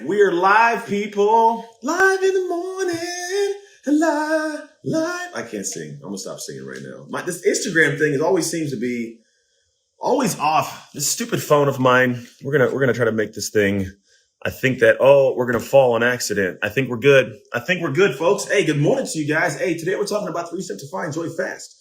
We're live, people. Live in the morning. Live. I can't sing. I'm gonna stop singing right now. This Instagram thing always seems to be always off. This stupid phone of mine. We're gonna try to make this thing. I think that we're gonna fall on accident. I think we're good. Folks. Hey, good morning to you guys. Hey, today we're talking about 3 steps to find joy fast.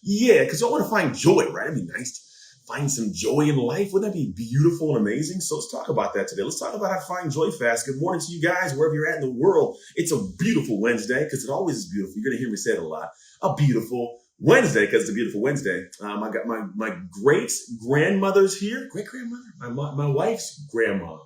Yeah, because I want to find joy, right? It'd be nice to find some joy in life. Wouldn't that be beautiful and amazing? So let's talk about that today. Let's talk about how to find joy fast. Good morning to you guys, wherever you're at in the world. It's a beautiful Wednesday, because it always is beautiful. You're going to hear me say it a lot. A beautiful Wednesday, because it's a beautiful Wednesday. I got my great-grandmother's here. Great-grandmother? My wife's grandma.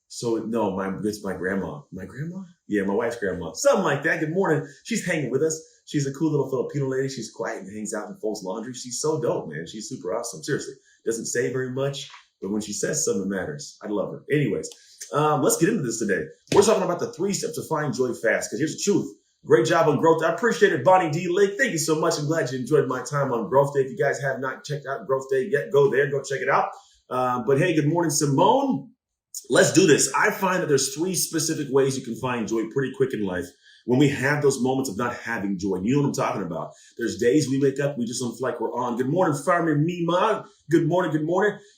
So, no, it's my grandma. My grandma? Yeah, my wife's grandma. Something like that. Good morning. She's hanging with us. She's a cool little Filipino lady. She's quiet and hangs out and folds laundry. She's so dope, man. She's super awesome. Seriously. Doesn't say very much, but when she says something, it matters. I love her. Anyways, let's get into this today. We're talking about the 3 steps to find joy fast, because here's the truth. Great job on Growth Day. I appreciate it, Bonnie D. Lake. Thank you so much. I'm glad you enjoyed my time on Growth Day. If you guys have not checked out Growth Day yet, go there. Go check it out. But hey, good morning, Simone. Let's do this. I find that there's 3 specific ways you can find joy pretty quick in life when we have those moments of not having joy. You know what I'm talking about. There's days we wake up, we just don't feel like we're on. Good morning, Farmer Mima. Good morning.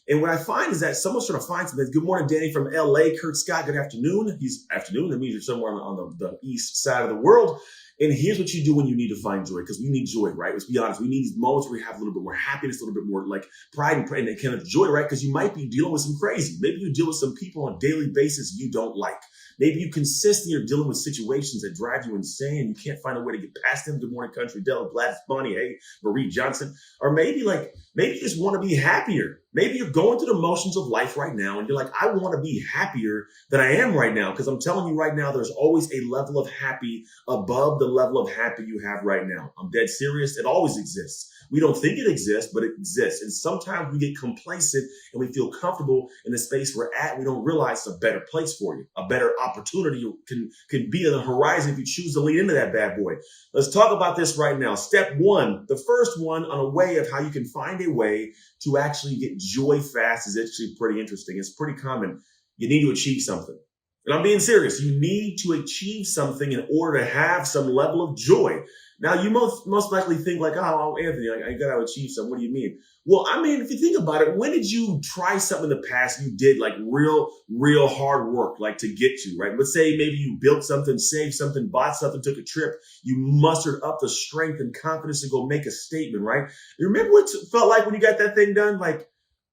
And what I find is that someone's trying to find something. Good morning, Danny from LA. Kurt Scott, good afternoon. He's afternoon. That means you're somewhere on the east side of the world. And here's what you do when you need to find joy, because we need joy, right? Let's be honest. We need these moments where we have a little bit more happiness, a little bit more like pride and kind of joy, right? Because you might be dealing with some crazy. Maybe you deal with some people on a daily basis you don't like. Maybe you consistently are dealing with situations that drive you insane. You can't find a way to get past them. Good morning, Country Dell, Gladys Bonnie, hey, Marie Johnson. Or maybe you just want to be happier. Maybe you're going through the motions of life right now and you're like, I want to be happier than I am right now. Because I'm telling you right now, there's always a level of happy above the level of happy you have right now. I'm dead serious. It always exists. We don't think it exists, but it exists. And sometimes we get complacent and we feel comfortable in the space we're at. We don't realize it's a better place for you. A better opportunity can be on the horizon if you choose to lean into that bad boy. Let's talk about this right now. Step 1, the first one on a way of how you can find a way to actually get joy fast is actually pretty interesting. It's pretty common. You need to achieve something. And I'm being serious. You need to achieve something in order to have some level of joy. Now, you most likely think like, oh, Anthony, I got to achieve something. What do you mean? Well, I mean, if you think about it, when did you try something in the past you did like real hard work, like to get to, right? Let's say maybe you built something, saved something, bought something, took a trip. You mustered up the strength and confidence to go make a statement, right? You remember what it felt like when you got that thing done? Like,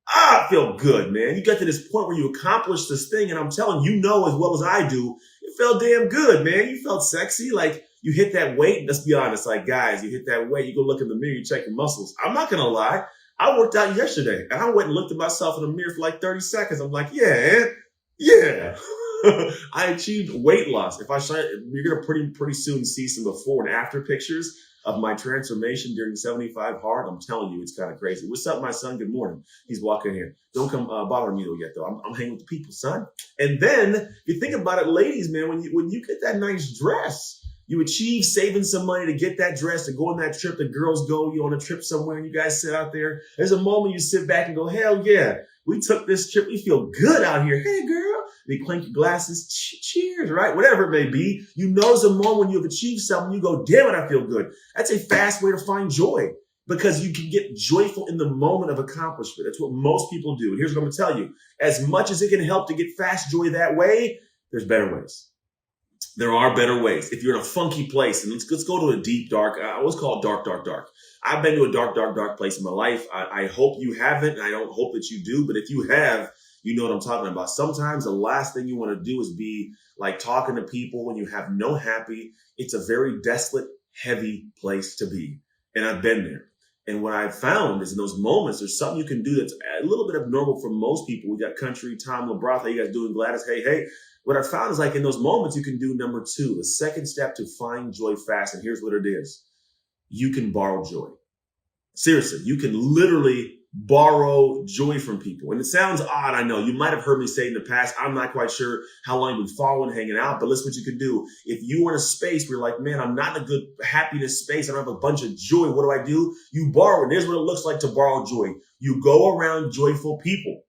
I feel good, man. You got to this point where you accomplished this thing, and I'm telling you, know as well as I do, it felt damn good, man. You felt sexy, like you hit that weight. Let's be honest, like guys, you hit that weight, you go look in the mirror, you check your muscles. I'm not gonna lie, I worked out yesterday, and I went and looked at myself in the mirror for like 30 seconds. I'm like, yeah. I achieved weight loss. You're gonna pretty soon see some before and after pictures of my transformation during 75 hard. I'm telling you, it's kind of crazy. What's up, my son? Good morning. He's walking here. Don't come bother me though yet, though. I'm hanging with the people, son. And then you think about it, ladies, man, when you get that nice dress, you achieve saving some money to get that dress, to go on that trip. The girls go, you on a trip somewhere, and you guys sit out there. There's a moment you sit back and go, hell yeah, we took this trip. We feel good out here. Hey, girl. They clink your glasses. Cheers, right? Whatever it may be. You know it's a moment when you've achieved something. You go, damn it, I feel good. That's a fast way to find joy, because you can get joyful in the moment of accomplishment. That's what most people do. And here's what I'm going to tell you. As much as it can help to get fast joy that way, there's better ways. There are better ways. If you're in a funky place, and let's go to a deep, dark, I always call it dark. I've been to a dark place in my life. I hope you haven't, and I don't hope that you do. But if you have, you know what I'm talking about. Sometimes the last thing you want to do is be like talking to people when you have no happy. It's a very desolate, heavy place to be. And I've been there. And what I've found is in those moments, there's something you can do that's a little bit abnormal for most people. We got Country, Tom, LeBron, how you guys doing, Gladys? Hey. What I found is like in those moments, you can do number 2, the second step to find joy fast. And here's what it is. You can borrow joy. Seriously, you can literally borrow joy from people. And it sounds odd, I know. You might have heard me say in the past, I'm not quite sure how long you've been following, hanging out, but listen what you can do. If you are in a space where you're like, man, I'm not in a good happiness space, I don't have a bunch of joy, what do? You borrow. And here's what it looks like to borrow joy. You go around joyful people.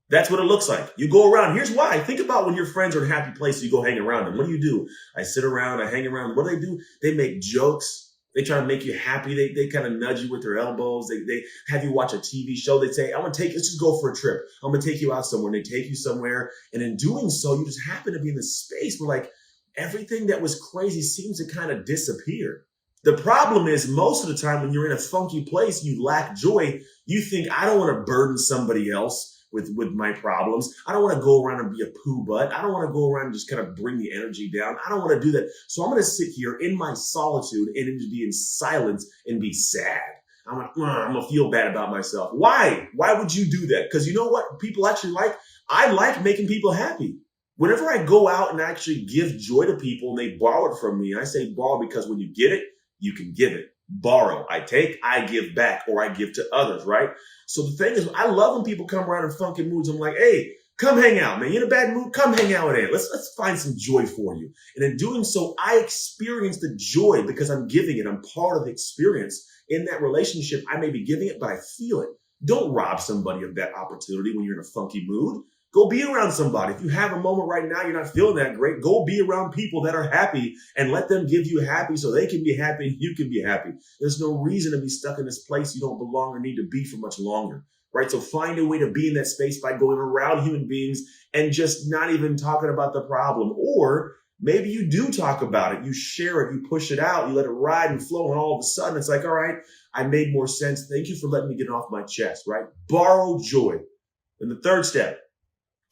That's what it looks like. You go around. Here's why. Think about when your friends are in a happy place, you go hang around them. What do? I sit around, I hang around. What do? They make jokes. They try to make you happy. They kind of nudge you with their elbows. They have you watch a TV show. They say, let's just go for a trip. I'm going to take you out somewhere. And they take you somewhere. And in doing so, you just happen to be in this space where like everything that was crazy seems to kind of disappear. The problem is most of the time when you're in a funky place, you lack joy. You think, I don't want to burden somebody else with my problems. I don't want to go around and be a poo butt. I don't want to go around and just kind of bring the energy down. I don't want to do that. So I'm going to sit here in my solitude and just be in silence and be sad. I'm going to feel bad about myself. Why? Why would you do that? Because you know what people actually like? I like making people happy. Whenever I go out and actually give joy to people and they borrow it from me, I say borrow because when you get it, you can give it. Borrow. I take, I give back, or I give to others, right? So the thing is, I love when people come around in funky moods. I'm like, hey, come hang out, man. You in a bad mood? Come hang out with Ant. Let's find some joy for you. And in doing so, I experience the joy because I'm giving it. I'm part of the experience. In that relationship, I may be giving it, but I feel it. Don't rob somebody of that opportunity when you're in a funky mood. Go be around somebody. If you have a moment right now, you're not feeling that great, go be around people that are happy and let them give you happy so they can be happy and you can be happy. There's no reason to be stuck in this place you don't belong or need to be for much longer, right? So find a way to be in that space by going around human beings and just not even talking about the problem. Or maybe you do talk about it. You share it. You push it out. You let it ride and flow. And all of a sudden it's like, all right, I made more sense. Thank you for letting me get it off my chest, right? Borrow joy. And the third step,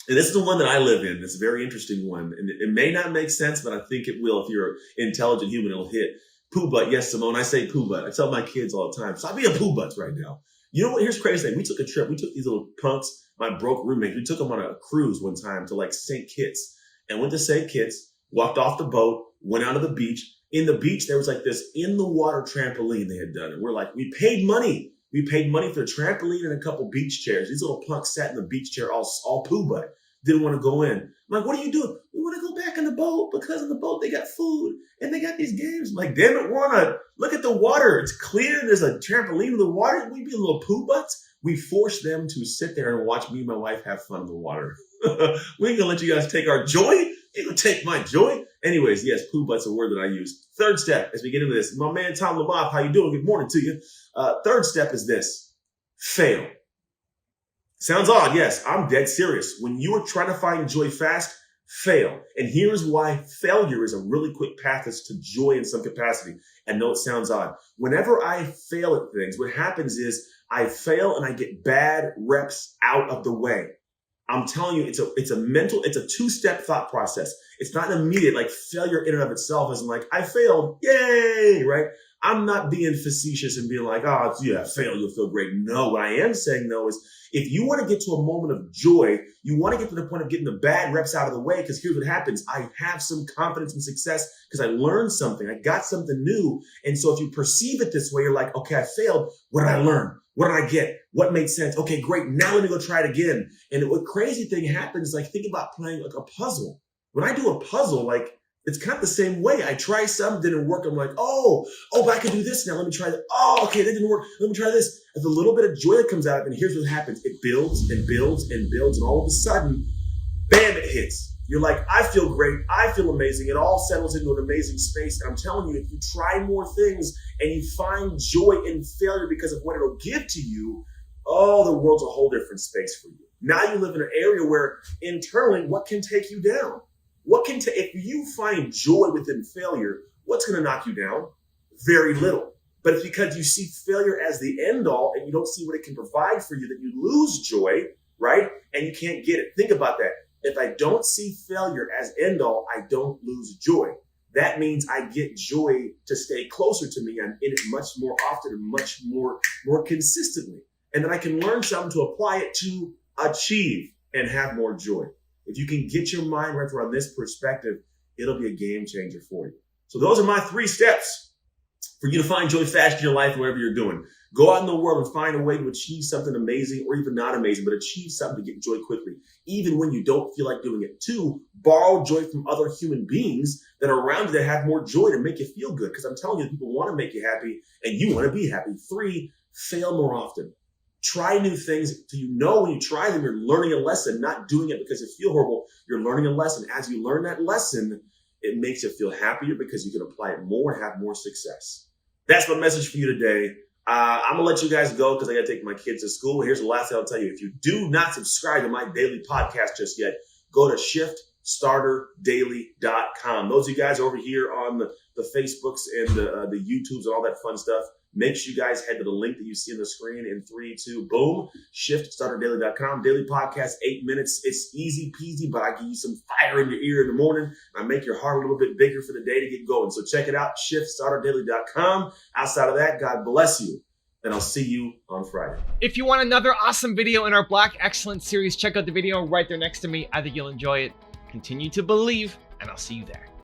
and this is the one that I live in. It's a very interesting one. And it may not make sense, but I think it will. If you're an intelligent human, it'll hit. Poo butt. Yes, Simone, I say poo butt. I tell my kids all the time. So I'll be a poo butt right now. You know what? Here's the crazy thing. We took a trip. We took these little punks, my broke roommates. We took them on a cruise one time to like St. Kitts. And went to St. Kitts, walked off the boat, went out to the beach. In the beach, there was like this in the water trampoline they had done. And we're like, we paid money. We paid money for a trampoline and a couple beach chairs. These little punks sat in the beach chair all poo butt. Didn't want to go in. I'm like, what are you doing? We want to go back in the boat because in the boat they got food and they got these games. I'm like, damn it, we're on a, look at the water. It's clear. There's a trampoline in the water. We be little poo butts. We force them to sit there and watch me and my wife have fun in the water. We ain't gonna let you guys take our joy. You gonna take my joy. Anyways, yes, poo butt's a word that I use. Third step, as we get into this, my man Tom Lamont, how you doing? Good morning to you. Third step is this: fail. Sounds odd, yes. I'm dead serious. When you are trying to find joy fast, fail. And here's why failure is a really quick path to joy in some capacity. And no, it sounds odd. Whenever I fail at things, what happens is I fail and I get bad reps out of the way. I'm telling you, it's a two-step thought process. It's not immediate, like failure in and of itself isn't like, I failed, yay, right? I'm not being facetious and being like, oh, yeah, fail, you'll feel great. No, what I am saying though is if you want to get to a moment of joy, you want to get to the point of getting the bad reps out of the way, because here's what happens. I have some confidence and success because I learned something. I got something new. And so if you perceive it this way, you're like, okay, I failed. What did I learn? What did I get? What made sense? Okay, great. Now let me go try it again. And what crazy thing happens is like, think about playing like a puzzle. When I do a puzzle, like it's kind of the same way. I try something, didn't work. I'm like, but I can do this now. Let me try that. Oh, okay, that didn't work. Let me try this. There's a little bit of joy that comes out of it. And here's what happens. It builds and builds and builds. And all of a sudden, bam, it hits. You're like, I feel great. I feel amazing. It all settles into an amazing space. And I'm telling you, if you try more things and you find joy in failure because of what it'll give to you, oh, the world's a whole different space for you. Now you live in an area where internally, what can take you down? If you find joy within failure, what's going to knock you down? Very little. But it's because you see failure as the end all and you don't see what it can provide for you that you lose joy, right? And you can't get it. Think about that. If I don't see failure as end all, I don't lose joy. That means I get joy to stay closer to me. I'm in it much more often and much more consistently. And then I can learn something to apply it to achieve and have more joy. If you can get your mind wrapped around this perspective, it'll be a game changer for you. So those are my 3 steps for you to find joy fast in your life, wherever you're doing. Go out in the world and find a way to achieve something amazing, or even not amazing, but achieve something to get joy quickly, even when you don't feel like doing it. 2, borrow joy from other human beings that are around you that have more joy to make you feel good. Because I'm telling you, people want to make you happy and you want to be happy. 3, fail more often. Try new things so you know when you try them, you're learning a lesson, not doing it because it feels horrible. You're learning a lesson. As you learn that lesson, it makes you feel happier because you can apply it more and have more success. That's my message for you today. I'm going to let you guys go because I got to take my kids to school. Here's the last thing I'll tell you. If you do not subscribe to my daily podcast just yet, go to shiftstarterdaily.com. Those of you guys over here on the Facebooks and the YouTubes and all that fun stuff, make sure you guys head to the link that you see on the screen in 3, 2, boom, shiftstarterdaily.com. Daily podcast, 8 minutes. It's easy peasy, but I give you some fire in your ear in the morning. I make your heart a little bit bigger for the day to get going. So check it out, shiftstarterdaily.com. Outside of that, God bless you, and I'll see you on Friday. If you want another awesome video in our Black Excellence series, check out the video right there next to me. I think you'll enjoy it. Continue to believe, and I'll see you there.